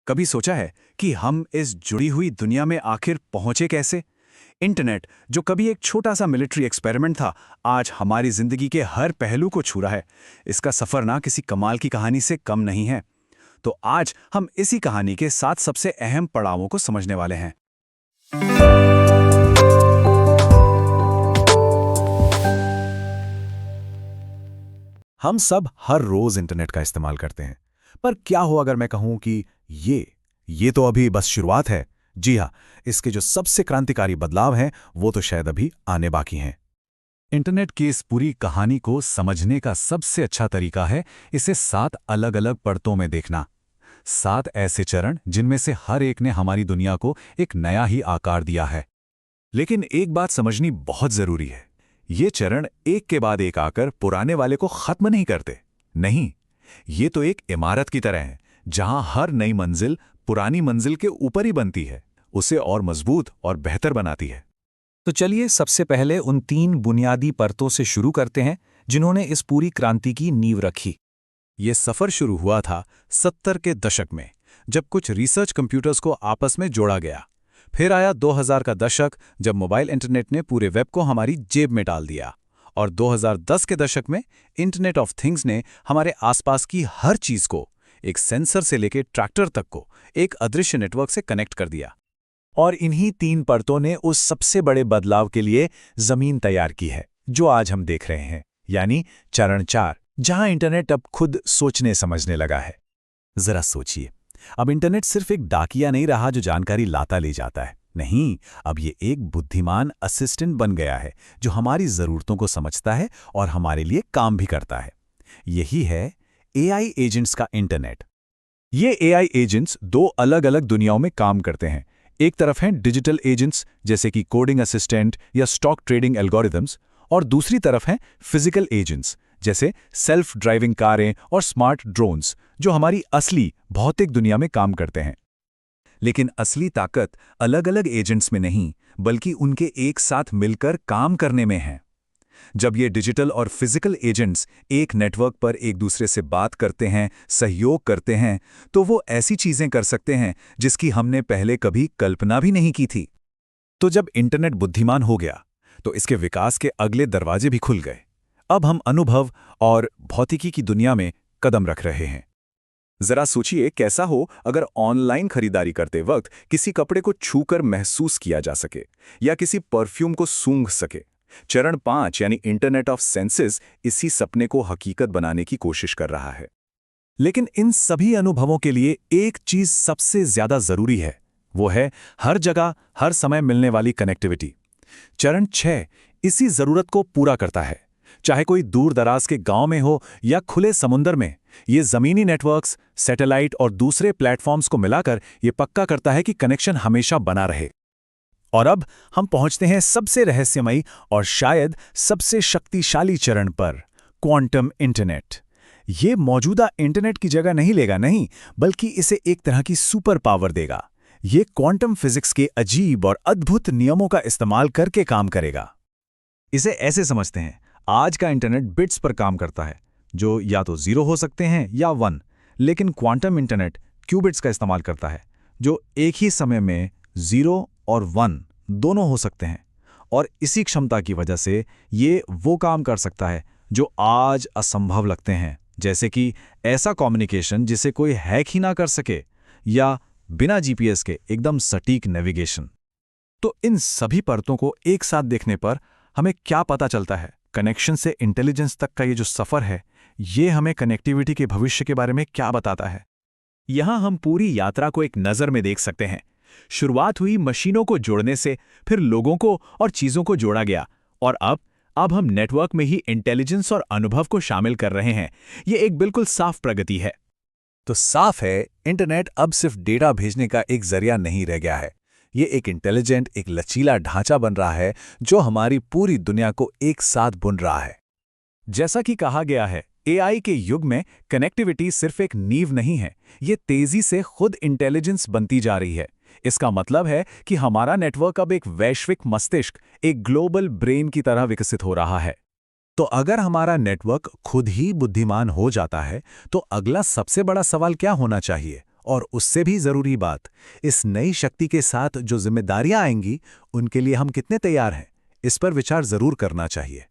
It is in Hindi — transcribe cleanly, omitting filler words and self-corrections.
कभी सोचा है कि हम इस जुड़ी हुई दुनिया में आखिर पहुंचे कैसे? इंटरनेट, जो कभी एक छोटा सा मिलिट्री एक्सपेरिमेंट था, आज हमारी जिंदगी के हर पहलू को छू रहा है। इसका सफर ना किसी कमाल की कहानी से कम नहीं है। तो आज हम इसी कहानी के 7 सबसे अहम पड़ावों को समझने वाले हैं। हम सब हर रोज इंटरनेट का इस्तेमाल करते हैं, पर क्या हो अगर मैं कहूं कि ये तो अभी बस शुरुआत है। जी हाँ, इसके जो सबसे क्रांतिकारी बदलाव हैं वो तो शायद अभी आने बाकी हैं। इंटरनेट की इस पूरी कहानी को समझने का सबसे अच्छा तरीका है इसे 7 अलग अलग परतों में देखना। 7 ऐसे चरण जिनमें से हर एक ने हमारी दुनिया को एक नया ही आकार दिया है। लेकिन एक बात समझनी बहुत जरूरी है, ये चरण एक के बाद एक आकर पुराने वाले को खत्म नहीं करते। नहीं, ये तो एक इमारत की तरह है, जहां हर नई मंजिल पुरानी मंजिल के ऊपर ही बनती है, उसे और मजबूत और बेहतर बनाती है। तो चलिए सबसे पहले उन 3 बुनियादी परतों से शुरू करते हैं जिन्होंने इस पूरी क्रांति की नींव रखी। ये सफर शुरू हुआ था 70 के दशक में, जब कुछ रिसर्च कंप्यूटर्स को आपस में जोड़ा गया। फिर आया 2000 का दशक, जब मोबाइल इंटरनेट ने पूरे वेब को हमारी जेब में डाल दिया। और 2010 के दशक में इंटरनेट ऑफ थिंग्स ने हमारे आसपास की हर चीज को, एक सेंसर से लेकर ट्रैक्टर तक को, एक अदृश्य नेटवर्क से कनेक्ट कर दिया। और इन्हीं 3 परतों ने उस सबसे बड़े बदलाव के लिए जमीन तैयार की है जो आज हम देख रहे हैं, यानी चरण 4, जहां इंटरनेट अब खुद सोचने समझने लगा है। जरा सोचिए, अब इंटरनेट सिर्फ एक डाकिया नहीं रहा जो जानकारी लाता ले जाता है। नहीं, अब ये एक बुद्धिमान असिस्टेंट बन गया है जो हमारी जरूरतों को समझता है और हमारे लिए काम भी करता है। यही है एआई एजेंट्स का इंटरनेट। ये एआई एजेंट्स 2 अलग अलग दुनियाओं में काम करते हैं। एक तरफ हैं डिजिटल एजेंट्स जैसे कि कोडिंग असिस्टेंट या स्टॉक ट्रेडिंग एल्गोरिदम्स, और दूसरी तरफ हैं फिजिकल एजेंट्स जैसे सेल्फ ड्राइविंग कारें और स्मार्ट ड्रोन्स, जो हमारी असली भौतिक दुनिया में काम करते हैं। लेकिन असली ताकत अलग अलग एजेंट्स में नहीं, बल्कि उनके एक साथ मिलकर काम करने में है। जब ये डिजिटल और फिजिकल एजेंट्स एक नेटवर्क पर एक दूसरे से बात करते हैं, सहयोग करते हैं, तो वो ऐसी चीजें कर सकते हैं जिसकी हमने पहले कभी कल्पना भी नहीं की थी। तो जब इंटरनेट बुद्धिमान हो गया, तो इसके विकास के अगले दरवाजे भी खुल गए। अब हम अनुभव और भौतिकी की दुनिया में कदम रख रहे हैं। जरा सोचिए, कैसा हो अगर ऑनलाइन खरीदारी करते वक्त किसी कपड़े को छूकर महसूस किया जा सके या किसी परफ्यूम को सूंघ सके। चरण 5 यानी इंटरनेट ऑफ सेंसेस इसी सपने को हकीकत बनाने की कोशिश कर रहा है। लेकिन इन सभी अनुभवों के लिए एक चीज सबसे ज्यादा जरूरी है, वो है हर जगह हर समय मिलने वाली कनेक्टिविटी। चरण 6 इसी जरूरत को पूरा करता है। चाहे कोई दूर दराज के गांव में हो या खुले समुंदर में, ये जमीनी नेटवर्क्स, सैटेलाइट और दूसरे प्लेटफॉर्म्स को मिलाकर ये पक्का करता है कि कनेक्शन हमेशा बना रहे। और अब हम पहुंचते हैं सबसे रहस्यमयी और शायद सबसे शक्तिशाली चरण पर, क्वांटम इंटरनेट। ये मौजूदा इंटरनेट की जगह नहीं लेगा, नहीं, बल्कि इसे एक तरह की सुपर पावर देगा। ये क्वांटम फिजिक्स के अजीब और अद्भुत नियमों का इस्तेमाल करके काम करेगा। इसे ऐसे समझते हैं, आज का इंटरनेट बिट्स पर काम करता है, जो या तो 0 हो सकते हैं या 1, लेकिन क्वांटम इंटरनेट क्यूबिट्स का इस्तेमाल करता है, जो एक ही समय में 0 और 1 दोनों हो सकते हैं। और इसी क्षमता की वजह से ये वो काम कर सकता है जो आज असंभव लगते हैं, जैसे कि ऐसा कम्युनिकेशन जिसे कोई हैक ही ना कर सके, या बिना जीपीएस के एकदम सटीक नेविगेशन। तो इन सभी परतों को एक साथ देखने पर हमें क्या पता चलता है? कनेक्शन से इंटेलिजेंस तक का ये जो सफर है, ये हमें कनेक्टिविटी के भविष्य के बारे में क्या बताता है? यहां हम पूरी यात्रा को एक नज़र में देख सकते हैं। शुरुआत हुई मशीनों को जोड़ने से, फिर लोगों को और चीजों को जोड़ा गया, और अब हम नेटवर्क में ही इंटेलिजेंस और अनुभव को शामिल कर रहे हैं। ये एक बिल्कुल साफ प्रगति है। तो साफ है, इंटरनेट अब सिर्फ डेटा भेजने का एक जरिया नहीं रह गया है। ये एक इंटेलिजेंट, एक लचीला ढांचा बन रहा है जो हमारी पूरी दुनिया को एक साथ बुन रहा है। जैसा कि कहा गया है, एआई के युग में कनेक्टिविटी सिर्फ एक नींव नहीं है, ये तेजी से खुद इंटेलिजेंस बनती जा रही है। इसका मतलब है कि हमारा नेटवर्क अब एक वैश्विक मस्तिष्क, एक ग्लोबल ब्रेन की तरह विकसित हो रहा है। तो अगर हमारा नेटवर्क खुद ही बुद्धिमान हो जाता है, तो अगला सबसे बड़ा सवाल क्या होना चाहिए? और उससे भी ज़रूरी बात, इस नई शक्ति के साथ जो जिम्मेदारियां आएंगी, उनके लिए हम कितने तैयार हैं, इस पर विचार ज़रूर करना चाहिए।